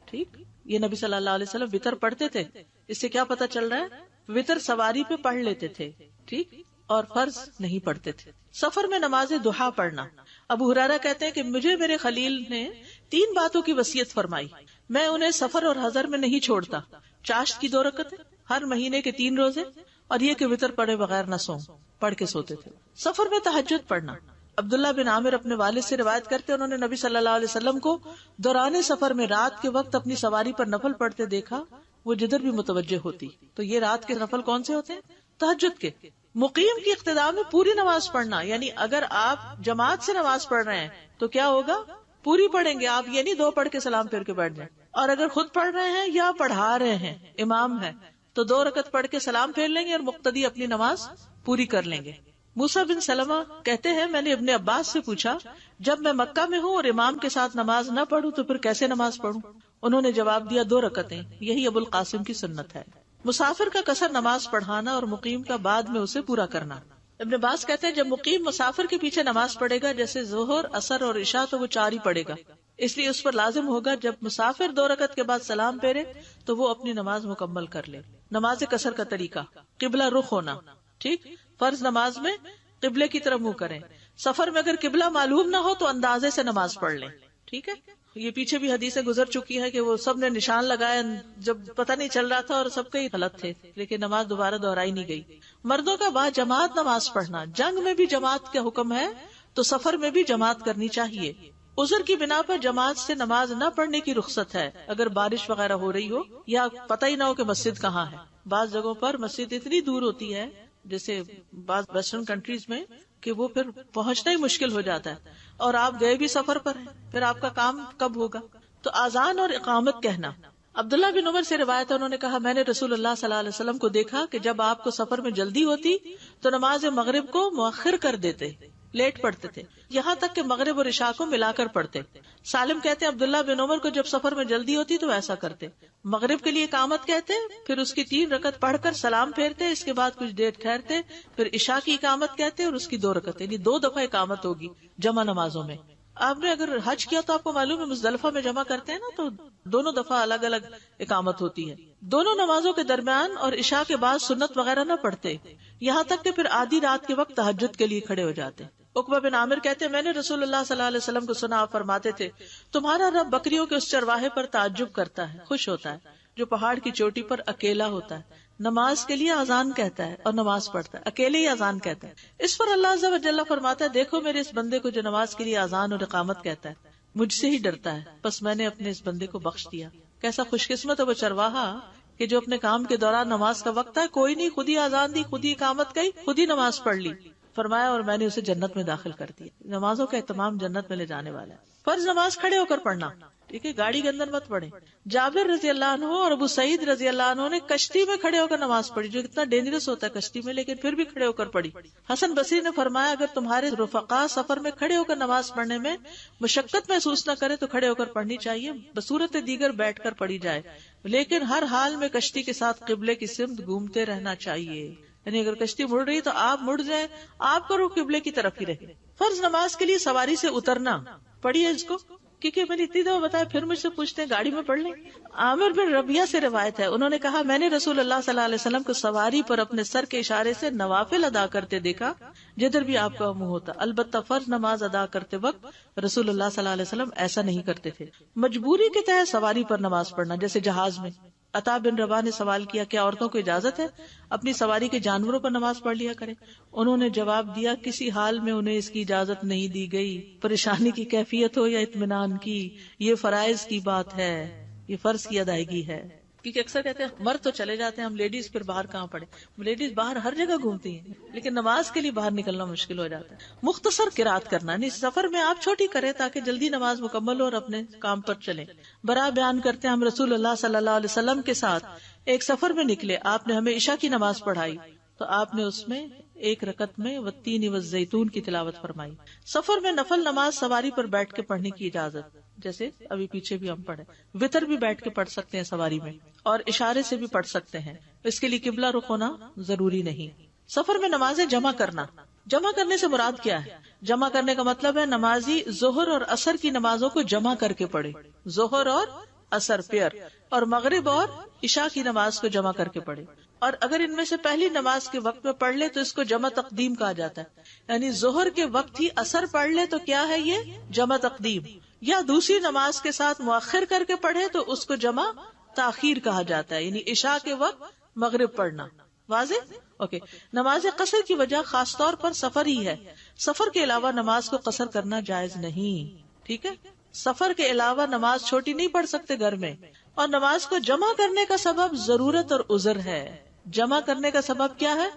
ٹھیک، یہ نبی صلی اللہ علیہ وسلم وتر پڑھتے تھے، اس سے کیا پتہ چل رہا ہے؟ وتر سواری پہ پڑھ لیتے تھے، ٹھیک، اور فرض نہیں پڑھتے تھے۔ سفر میں نماز دہا پڑھنا۔ ابو ہریرہ کہتے ہیں کہ مجھے میرے خلیل نے 3 باتوں کی وصیت فرمائی، میں انہیں سفر اور حضر میں نہیں چھوڑتا۔ چاشت کی 2 رکعتیں، ہر مہینے کے 3 روزے، اور یہ کہ وتر پڑھے بغیر نہ سو، پڑھ کے سوتے تھے۔ سفر میں تہجد پڑھنا۔ عبداللہ بن عامر اپنے والد سے روایت کرتے، انہوں نے نبی صلی اللہ علیہ وسلم کو دوران سفر میں رات کے وقت اپنی سواری پر نفل پڑھتے دیکھا، وہ جدھر بھی متوجہ ہوتی۔ تو یہ رات کے نفل کون سے ہوتے ہیں؟ تہجد کے۔ مقیم کی اقتداء میں پوری نماز پڑھنا، یعنی اگر آپ جماعت سے نماز پڑھ رہے ہیں تو کیا ہوگا؟ پوری پڑھیں گے آپ، یہ نہیں 2 پڑھ کے سلام پھیر کے بیٹھ جائیں۔ اور اگر خود پڑھ رہے ہیں یا پڑھا رہے ہیں، امام ہے، تو 2 رکعت پڑھ کے سلام پھیر لیں گے اور مقتدی اپنی نماز پوری کر لیں گے۔ موسیٰ بن سلمہ کہتے ہیں میں نے ابن عباس سے پوچھا جب میں مکہ میں ہوں اور امام کے ساتھ نماز نہ پڑھوں تو پھر کیسے نماز پڑھوں؟ انہوں نے جواب دیا 2 رکعتیں، یہی ابو القاسم کی سنت ہے۔ مسافر کا قصر نماز پڑھانا اور مقیم کا بعد میں اسے پورا کرنا۔ ابن عباس کہتے ہیں جب مقیم مسافر کے پیچھے نماز پڑھے گا جیسے ظہر، عصر اور عشاء تو وہ 4 ہی پڑھے گا، اس لیے اس پر لازم ہوگا جب مسافر 2 رکعت کے بعد سلام پھیرے تو وہ اپنی نماز مکمل کر لے۔ نماز قصر کا طریقہ، قبلہ رخ ہونا۔ ٹھیک، فرض نماز میں قبلے کی طرف منہ کریں، سفر میں اگر قبلہ معلوم نہ ہو تو اندازے سے نماز پڑھ لیں۔ ٹھیک ہے، یہ پیچھے بھی حدیثیں گزر چکی ہے کہ وہ سب نے نشان لگایا جب پتہ نہیں چل رہا تھا اور سب کے غلط تھے، لیکن نماز دوبارہ دہرائی نہیں گئی۔ مردوں کا با جماعت نماز پڑھنا، جنگ میں بھی جماعت کا حکم ہے تو سفر میں بھی جماعت کرنی چاہیے۔ عذر کی بنا پر جماعت سے نماز نہ پڑھنے کی رخصت ہے اگر بارش وغیرہ ہو رہی ہو یا پتہ ہی نہ ہو کہ مسجد کہاں ہے. بعض جگہوں پر مسجد اتنی دور ہوتی ہے جیسے بعض ویسٹرن کنٹریز میں کہ وہ پھر پہنچنا ہی مشکل ہو جاتا ہے اور آپ گئے بھی سفر پر ہیں, پھر آپ کا کام کب ہوگا؟ تو اذان اور اقامت کہنا. عبداللہ بن عمر سے روایت ہے, انہوں نے کہا میں نے رسول اللہ صلی اللہ علیہ وسلم کو دیکھا کہ جب آپ کو سفر میں جلدی ہوتی تو نماز مغرب کو مؤخر کر دیتے, لیٹ پڑھتے تھے, یہاں تک کہ مغرب اور عشاء کو ملا کر پڑھتے. سالم کہتے ہیں عبداللہ بن عمر کو جب سفر میں جلدی ہوتی تو ایسا کرتے, مغرب کے لیے اقامت کہتے, پھر اس کی 3 رکعت پڑھ کر سلام پھیرتے, اس کے بعد کچھ دیر ٹھہرتے, پھر عشاء کی اقامت کہتے اور اس کی 2 رکعت, یعنی 2 دفعہ اقامت ہوگی جمع نمازوں میں. آپ نے اگر حج کیا تو آپ کو معلوم ہے مزدلفہ میں جمع کرتے ہیں نا, تو دونوں دفعہ الگ الگ اقامت ہوتی ہے. دونوں نمازوں کے درمیان اور عشاء کے بعد سنت وغیرہ نہ پڑھتے, یہاں تک کہ پھر آدھی رات کے وقت تہجد کے لیے کھڑے ہو جاتے. عقبہ بن عامر کہتے ہیں میں نے رسول اللہ صلی اللہ علیہ وسلم کو سنا, آپ فرماتے تھے تمہارا رب بکریوں کے اس چرواہے پر تعجب کرتا ہے, خوش ہوتا ہے جو پہاڑ کی چوٹی پر اکیلا ہوتا ہے, نماز کے لیے اذان کہتا ہے اور نماز پڑھتا ہے, اکیلے ہی اذان کہتا ہے. اس پر اللہ عز و جل فرماتا ہے دیکھو میرے اس بندے کو جو نماز کے لیے اذان اور اقامت کہتا ہے, مجھ سے ہی ڈرتا ہے, بس میں نے اپنے اس بندے کو بخش دیا. کیسا خوش قسمت ہے وہ چرواہا کہ جو اپنے کام کے دوران نماز کا وقت ہے کوئی نہیں, خود ہی اذان دی, خود ہی اقامت کی, خود ہی نماز پڑھ لی. فرمایا اور میں نے اسے جنت میں داخل کر دیا. نمازوں کا اہتمام جنت میں لے جانے والا ہے. فرض نماز کھڑے ہو کر پڑھنا, ٹھیک ہے, گاڑی کے اندر مت پڑھے. جابر رضی اللہ عنہ اور ابو سعید رضی اللہ عنہ نے کشتی میں کھڑے ہو کر نماز پڑھی, جو اتنا ڈینجرس ہوتا ہے کشتی میں, لیکن پھر بھی کھڑے ہو کر پڑھی. حسن بصری نے فرمایا اگر تمہارے رفقا سفر میں کھڑے ہو کر نماز پڑھنے میں مشقت محسوس نہ کرے تو کھڑے ہو کر پڑھنی چاہیے, بصورت دیگر بیٹھ کر پڑھی جائے, لیکن ہر حال میں کشتی کے ساتھ قبلے کی سمت گھومتے رہنا چاہیے. یعنی اگر کشتی مڑ رہی تو آپ مڑ جائیں, آپ کا رخ قبلے کی طرف ہی رہے. فرض نماز کے لیے سواری سے اترنا, پڑھیے اس کو, کیونکہ میں نے اتنی دفعہ بتایا پھر مجھ سے پوچھتے ہیں گاڑی میں پڑھ لیں. عامر بن ربیعہ سے روایت ہے, انہوں نے کہا میں نے رسول اللہ صلی اللہ علیہ وسلم کو سواری پر اپنے سر کے اشارے سے نوافل ادا کرتے دیکھا جدھر بھی آپ کا منہ ہوتا. البتہ فرض نماز ادا کرتے وقت رسول اللہ صلی اللہ علیہ وسلم ایسا نہیں کرتے تھے. مجبوری کے تحت سواری پر نماز پڑھنا, جیسے جہاز میں. عطا بن رباح نے سوال کیا کیا عورتوں کو اجازت ہے اپنی سواری کے جانوروں پر نماز پڑھ لیا کریں؟ انہوں نے جواب دیا کسی حال میں انہیں اس کی اجازت نہیں دی گئی, پریشانی کی کیفیت ہو یا اطمینان کی, یہ فرائض کی بات ہے, یہ فرض کی ادائیگی ہے. کیونکہ اکثر کہتے ہیں مرد تو چلے جاتے ہیں, ہم لیڈیز پھر باہر کہاں پڑے. لیڈیز باہر ہر جگہ گھومتی ہیں, لیکن نماز کے لیے باہر نکلنا مشکل ہو جاتا ہے. مختصر قرات کرنا, نہیں سفر میں آپ چھوٹی کریں تاکہ جلدی نماز مکمل ہو اور اپنے کام پر چلیں. برا بیان کرتے ہیں ہم رسول اللہ صلی اللہ علیہ وسلم کے ساتھ ایک سفر میں نکلے, آپ نے ہمیں عشاء کی نماز پڑھائی تو آپ نے اس میں 1 رکعت میں والتین والزیتون کی تلاوت فرمائی. سفر میں نفل نماز سواری پر بیٹھ کے پڑھنے کی اجازت, جیسے ابھی پیچھے بھی ہم پڑھے. وتر بھی بیٹھ کے پڑھ سکتے ہیں سواری میں, اور اشارے سے بھی پڑھ سکتے ہیں, اس کے لیے قبلہ رخ ہونا ضروری نہیں. سفر میں نمازیں جمع کرنا, جمع کرنے سے مراد کیا ہے؟ جمع کرنے کا مطلب ہے نمازی ظہر اور عصر کی نمازوں کو جمع کر کے پڑھے, ظہر اور عصر پیئر, اور مغرب اور عشاء کی نماز کو جمع کر کے پڑھے. اور اگر ان میں سے پہلی نماز کے وقت میں پڑھ لے تو اس کو جمع تقدیم کہا جاتا ہے. یعنی ظہر کے وقت ہی عصر پڑھ لے تو کیا ہے یہ جمع تقدیم, یا دوسری نماز کے ساتھ مؤخر کر کے پڑھے تو اس کو جمع تاخیر کہا جاتا ہے, یعنی عشاء کے وقت مغرب پڑھنا. واضح؟ اوکے. نماز قصر کی وجہ خاص طور پر سفر ہی ہے. سفر کے علاوہ نماز کو قصر کرنا جائز نہیں, ٹھیک ہے. سفر کے علاوہ نماز چھوٹی نہیں پڑھ سکتے گھر میں. اور نماز کو جمع کرنے کا سبب ضرورت اور عذر ہے. جمع کرنے کا سبب کیا ہے؟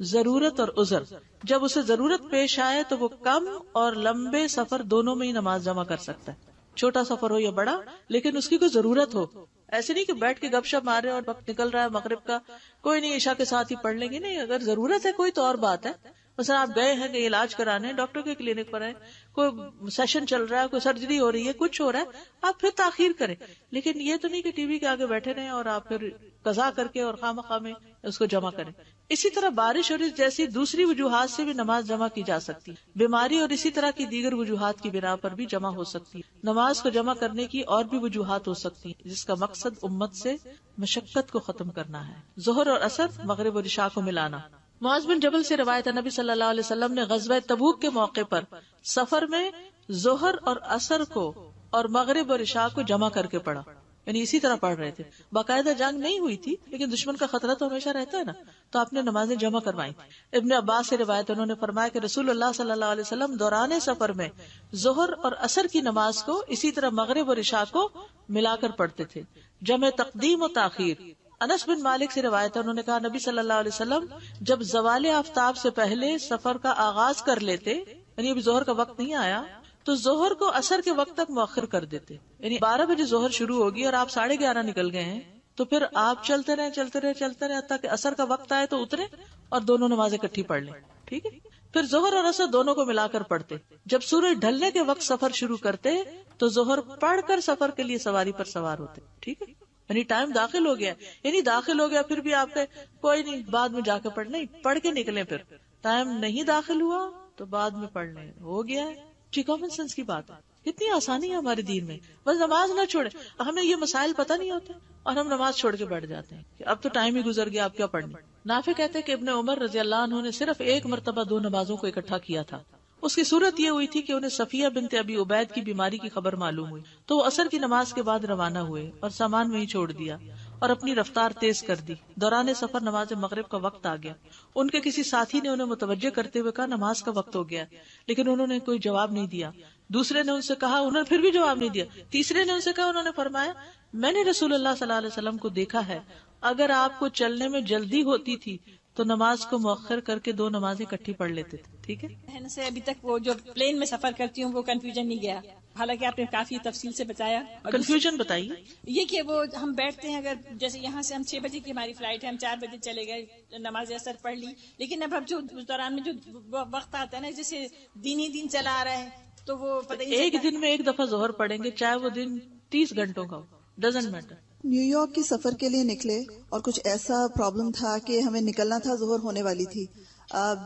ضرورت اور عذر. جب اسے ضرورت پیش آئے تو وہ کم اور لمبے سفر دونوں میں ہی نماز جمع کر سکتا ہے, چھوٹا سفر ہو یا بڑا, لیکن اس کی کوئی ضرورت ہو. ایسے نہیں کہ بیٹھ کے گپ شپ مار رہے اور وقت نکل رہا ہے مغرب کا, کوئی نہیں عشاء کے ساتھ ہی پڑھ لیں گے. نہیں, اگر ضرورت ہے کوئی تو اور بات ہے. مثلا آپ گئے ہیں کہ علاج کرانے, ڈاکٹر کے کلینک پر ہے, کوئی سیشن چل رہا ہے, کوئی سرجری ہو رہی ہے, کچھ ہو رہا ہے, آپ پھر تاخیر کریں. لیکن یہ تو نہیں کہ ٹی وی کے آگے بیٹھے رہیں اور آپ پھر قضا کر کے اور خواہ میں اس کو جمع کریں. اسی طرح بارش اور جیسی دوسری وجوہات سے بھی نماز جمع کی جا سکتی. بیماری اور اسی طرح کی دیگر وجوہات کی بنا پر بھی جمع ہو سکتی. نماز کو جمع کرنے کی اور بھی وجوہات ہو سکتی جس کا مقصد امت سے مشقت کو ختم کرنا ہے. ظہر اور عصر, مغرب اور عشاء کو ملانا. معاذ بن جبل سے روایت ہے نبی صلی اللہ علیہ وسلم نے غزوہ تبوک کے موقع پر سفر میں ظہر اور عصر کو اور مغرب اور عشاء کو جمع کر کے پڑھا. یعنی اسی طرح پڑھ رہے تھے. باقاعدہ جنگ نہیں ہوئی تھی لیکن دشمن کا خطرہ تو ہمیشہ رہتا ہے نا, تو آپ نے نمازیں جمع کروائی. ابن عباس سے روایت, انہوں نے فرمایا کہ رسول اللہ صلی اللہ علیہ وسلم دوران سفر میں ظہر اور عصر کی نماز کو اسی طرح مغرب اور عشاء کو ملا کر پڑھتے تھے, جمع تقدیم و تاخیر. انس بن مالک سے روایت ہے, انہوں نے کہا نبی صلی اللہ علیہ وسلم جب زوال آفتاب سے پہلے سفر کا آغاز کر لیتے, یعنی ابھی ظہر کا وقت نہیں آیا, تو ظہر کو عصر کے وقت تک مؤخر کر دیتے. یعنی 12 بجے ظہر شروع ہوگی اور آپ 11:30 نکل گئے ہیں, تو پھر آپ چلتے رہے تاکہ عصر کا وقت آئے تو اترے اور دونوں نمازیں اکٹھی پڑھ لیں. ٹھیک ہے, پھر ظہر اور عصر دونوں کو ملا کر پڑھتے. جب سورج ڈھلنے کے وقت سفر شروع کرتے تو ظہر پڑھ کر سفر کے لیے سواری پر سوار ہوتے. ٹھیک ہے, یعنی ٹائم داخل ہو گیا, یعنی داخل ہو گیا پھر بھی آپ کے کوئی نہیں بعد میں جا کے پڑھ, نہیں پڑھ کے نکلیں. پھر ٹائم نہیں داخل ہوا تو بعد میں پڑھ لیں, ہو گیا ہے. جی کامن سینس کی بات ہے, کتنی آسانی ہے ہمارے دین میں. بس نماز نہ چھوڑے, ہمیں یہ مسائل پتہ نہیں ہوتے اور ہم نماز چھوڑ کے بیٹھ جاتے ہیں کہ اب تو ٹائم ہی گزر گیا, اب کیا پڑھنا. نافع کہتے ہیں کہ ابن عمر رضی اللہ عنہ نے صرف ایک مرتبہ 2 نمازوں کو اکٹھا کیا تھا. اس کی صورت یہ ہوئی تھی کہ انہیں صفیہ بنت ابی عبید کی بیماری کی خبر معلوم ہوئی, تو وہ عصر کی نماز کے بعد روانہ ہوئے اور سامان وہیں چھوڑ دیا اور اپنی رفتار تیز کر دی. دوران سفر نماز مغرب کا وقت آ گیا. ان کے کسی ساتھی نے انہیں متوجہ کرتے ہوئے کہا نماز کا وقت ہو گیا, لیکن انہوں نے کوئی جواب نہیں دیا. دوسرے نے ان سے کہا, انہوں نے پھر بھی جواب نہیں دیا. تیسرے نے ان سے کہا, انہوں نے فرمایا میں نے رسول اللہ صلی اللہ علیہ وسلم کو دیکھا ہے, اگر آپ کو چلنے میں جلدی ہوتی تھی تو نماز کو مؤخر کر کے 2 نمازیں اکٹھی پڑھ لیتے تھے. ٹھیک ہے, بہن سے ابھی تک وہ جو پلین میں سفر کرتی ہوں وہ کنفیوژن نہیں گیا, حالانکہ آپ نے کافی تفصیل سے بتایا. کنفیوژن بتائیے. یہ کہ وہ ہم بیٹھتے ہیں, اگر جیسے یہاں سے ہم 6 بجے کی ہماری فلائٹ ہے, ہم 4 بجے چلے گئے, نماز اثر پڑھ لی, لیکن اب جو اس دوران میں جو وقت آتا ہے نا, جیسے دین ہی دین چلا آ رہا ہے, تو وہ پتہ نہیں ایک دن میں ایک دفعہ ظہر پڑھیں گے, چاہے وہ دن 30 گھنٹوں کا ہو, ڈزنٹ میٹر. نیو یارک کی سفر کے لیے نکلے اور کچھ ایسا پرابلم تھا کہ ہمیں نکلنا تھا, ظہر ہونے والی تھی.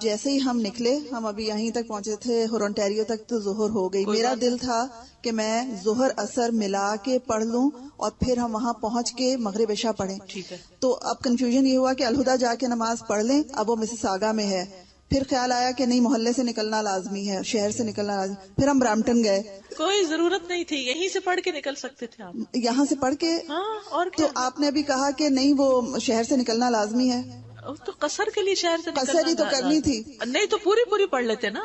جیسے ہی ہم نکلے, ہم ابھی یہیں تک پہنچے تھے ہورنٹیریو تک, تو ظہر ہو گئی. میرا دل تھا کہ میں ظہر اثر ملا کے پڑھ لوں اور پھر ہم وہاں پہنچ کے مغرب عشاء پڑھیں. ٹھیک ہے, تو اب کنفیوژن یہ ہوا کہ الہدا جا کے نماز پڑھ لیں, اب وہ مسیساگا میں ہے. پھر خیال آیا کہ نہیں, محلے سے نکلنا لازمی ہے, شہر سے نکلنا لازمی. پھر ہم برامپٹن گئے. کوئی ضرورت نہیں تھی, یہیں سے پڑھ کے نکل سکتے تھے آپ, یہاں سے پڑھ کے. ہاں, اور تو آپ نے ابھی کہا کہ نہیں, وہ شہر سے نکلنا لازمی ہے. تو قصر کے لیے شہر سے قصر ہی تو کرنی تھی. نہیں تو پوری پڑھ لیتے نا,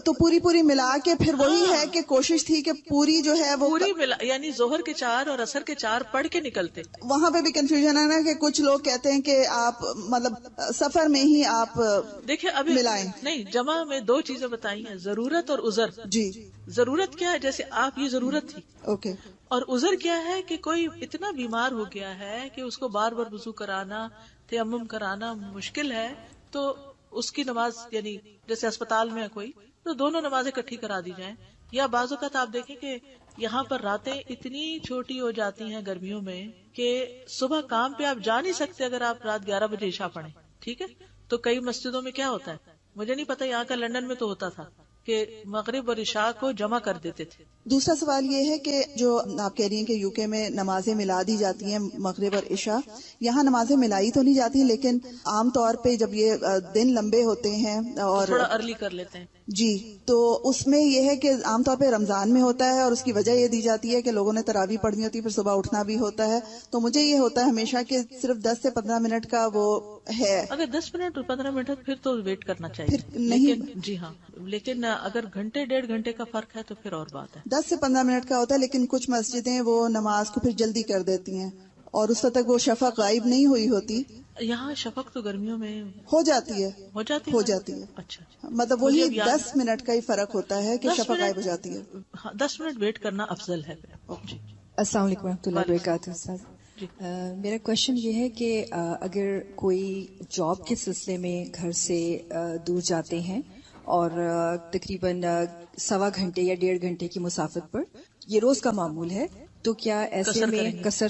تو پوری ملا کے پھر وہی ہے کہ کوشش تھی کہ پوری جو ہے وہ پوری یعنی ظہر کے 4 اور عصر کے 4 پڑھ کے نکلتے. وہاں پہ بھی کنفیوژن ہے نا کہ کچھ لوگ کہتے ہیں کہ آپ مطلب سفر میں ہی آپ دیکھیں ابھی ملائیں. نہیں, جمع میں 2 چیزیں بتائی ہیں, ضرورت اور عذر. جی, ضرورت کیا ہے, جیسے آپ یہ ضرورت تھی, اوکے. اور عذر کیا ہے کہ کوئی اتنا بیمار ہو گیا ہے کہ اس کو بار بار وضو کرانا, تیمم کرانا مشکل ہے, تو اس کی نماز یعنی جیسے اسپتال میں ہے کوئی, تو دونوں نمازیں اکٹھی کرا دی جائیں. یا بعض اوقات آپ دیکھیں کہ یہاں پر راتیں اتنی چھوٹی ہو جاتی ہیں گرمیوں میں کہ صبح کام پہ آپ جا نہیں سکتے اگر آپ رات 11 بجے عشاء پڑھیں. ٹھیک ہے, تو کئی مسجدوں میں کیا ہوتا ہے, مجھے نہیں پتا, یہاں کا لندن میں تو ہوتا تھا کہ مغرب اور عشاء کو جمع کر دیتے تھے. دوسرا سوال یہ ہے کہ جو آپ کہہ رہی ہیں کہ یو کے میں نمازیں ملا دی جاتی ہیں مغرب اور عشاء, یہاں نمازیں ملائی تو نہیں جاتی, لیکن عام طور پہ جب یہ دن لمبے ہوتے ہیں اور تھوڑا ارلی کر لیتے ہیں. جی, تو اس میں یہ ہے کہ عام طور پہ رمضان میں ہوتا ہے اور اس کی وجہ یہ دی جاتی ہے کہ لوگوں نے تراویح پڑھنی ہوتی ہے, پھر صبح اٹھنا بھی ہوتا ہے. تو مجھے یہ ہوتا ہے ہمیشہ کہ صرف 10 سے 15 منٹ کا وہ ہے. اگر 10 منٹ اور 15 منٹ پھر تو ویٹ کرنا چاہیے, نہیں, جی ہاں, لیکن اگر گھنٹے 1.5 گھنٹے کا فرق ہے تو پھر اور بات ہے. 10 سے 15 منٹ کا ہوتا ہے, لیکن کچھ مسجدیں وہ نماز کو پھر جلدی کر دیتی ہیں اور اس وقت تک وہ شفق غائب نہیں ہوئی ہوتی. یہاں شفق تو گرمیوں میں ہو جاتی ہے. اچھا, مطلب وہی 10 منٹ کا ہی فرق ہوتا ہے کہ شفق غائب ہو جاتی ہے. 10 منٹ ویٹ کرنا افضل ہے. السلام علیکم ورحمۃ اللہ وبرکاتہ. میرا کوشچن یہ ہے کہ اگر کوئی جاب کے سلسلے میں گھر سے دور جاتے ہیں اور تقریباً 1.25 گھنٹے یا 1.5 گھنٹے کی مسافت پر, یہ روز کا معمول ہے, تو کیا ایسے میں قصر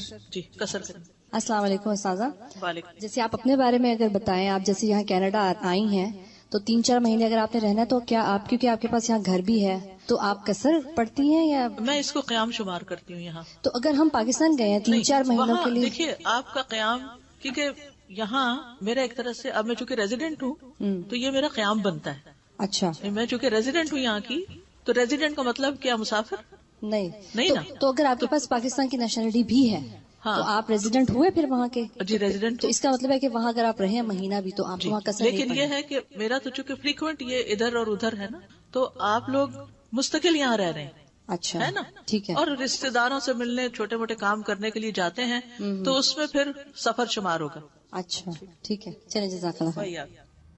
کریں؟ السلام علیکم استاذہ. وعلیکم. جیسے آپ اپنے بارے میں اگر بتائیں, آپ جیسے یہاں کینیڈا آئی ہیں تو 3-4 مہینے اگر آپ نے رہنا ہے, تو کیا آپ, کیونکہ آپ کے پاس یہاں گھر بھی ہے, تو آپ قصر پڑتی ہیں یا؟ میں اس کو قیام شمار کرتی ہوں یہاں. تو اگر ہم پاکستان گئے ہیں 3-4 مہینوں کے لیے, دیکھیے آپ کا قیام, کیونکہ یہاں میرا ایک طرح سے, اب میں چونکہ ریزیڈنٹ ہوں تو یہ میرا قیام بنتا ہے. اچھا, میں چونکہ ریزیڈنٹ ہوں یہاں کی, تو ریزیڈنٹ کا مطلب کیا, مسافر نہیں نا. تو اگر آپ کے پاس پاکستان کی نیشنلٹی بھی ہے ہاں تو آپ ریزیڈنٹ ہوئے پھر وہاں کے؟ جی ریزیڈنٹ. تو اس کا مطلب ہے کہ وہاں اگر آپ رہے مہینہ بھی تو آپ کو وہاں قصر نہیں لیکن یہ ہے کہ میرا تو چونکہ فریکوینٹ یہ ادھر اور ادھر ہے نا، تو آپ لوگ مستقل یہاں رہ رہے ہیں، اچھا ہے نا، ٹھیک ہے. اور رشتے داروں سے ملنے چھوٹے موٹے کام کرنے کے لیے جاتے ہیں تو اس میں پھر سفر شمار ہوگا. اچھا ٹھیک ہے، چلیں جزاک اللہ خیر. وہی آپ